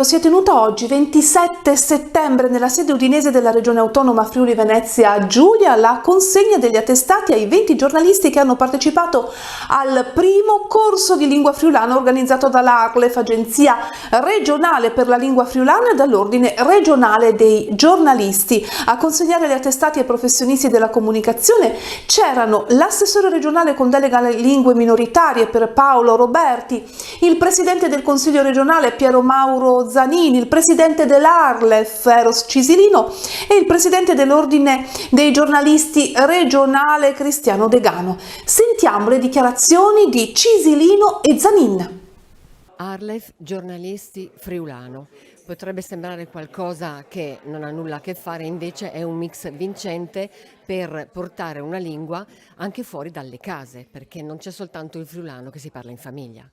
Si è tenuta oggi, 27 settembre, nella sede udinese della Regione Autonoma Friuli Venezia Giulia, la consegna degli attestati ai 20 giornalisti che hanno partecipato al primo corso di lingua friulana organizzato dall'ARLEF, Agenzia regionale per la lingua friulana, e dall'Ordine regionale dei giornalisti. A consegnare gli attestati ai professionisti della comunicazione c'erano l'assessore regionale con delega alle lingue minoritarie per Paolo Roberti, il presidente del Consiglio regionale Piero Mauro Zanini, il presidente dell'ARLEF Eros Cisilino e il presidente dell'Ordine dei giornalisti regionale Cristiano Degano. Sentiamo le dichiarazioni di Cisilino e Zanin. ARLEF Giornalisti Friulano. Potrebbe sembrare qualcosa che non ha nulla a che fare, invece è un mix vincente per portare una lingua anche fuori dalle case, perché non c'è soltanto il friulano che si parla in famiglia.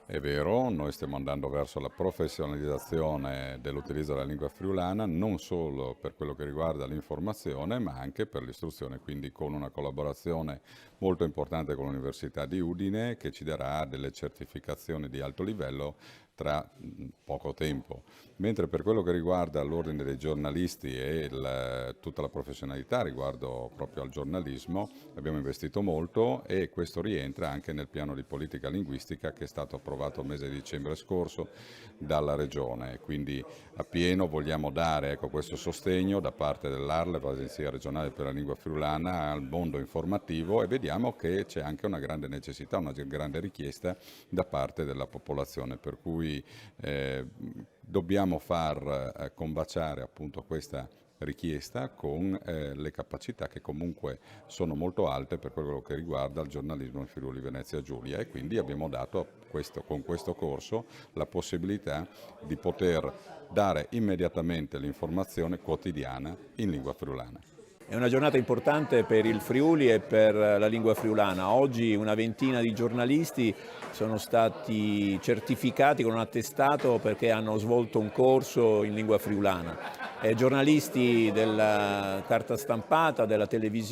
È vero, noi stiamo andando verso la professionalizzazione dell'utilizzo della lingua friulana, non solo per quello che riguarda l'informazione, ma anche per l'istruzione, quindi con una collaborazione molto importante con l'Università di Udine, che ci darà delle certificazioni di alto livello tra poco tempo. Mentre per quello che riguarda l'ordine dei giornalisti e tutta la professionalità riguardo proprio al giornalismo, abbiamo investito molto e questo rientra anche nel piano di politica linguistica che è stato approvato il mese di dicembre scorso dalla Regione. Quindi appieno vogliamo dare questo sostegno da parte dell'ARLEF, l'Agenzia regionale per la lingua friulana, al mondo informativo, e vediamo che c'è anche una grande necessità, una grande richiesta da parte della popolazione, per cui dobbiamo far combaciare appunto questa richiesta con le capacità che comunque sono molto alte per quello che riguarda il giornalismo in Friuli Venezia Giulia, e quindi abbiamo dato con questo corso la possibilità di poter dare immediatamente l'informazione quotidiana in lingua friulana. È una giornata importante per il Friuli e per la lingua friulana. Oggi una ventina di giornalisti sono stati certificati con un attestato perché hanno svolto un corso in lingua friulana. Giornalisti della carta stampata, della televisione,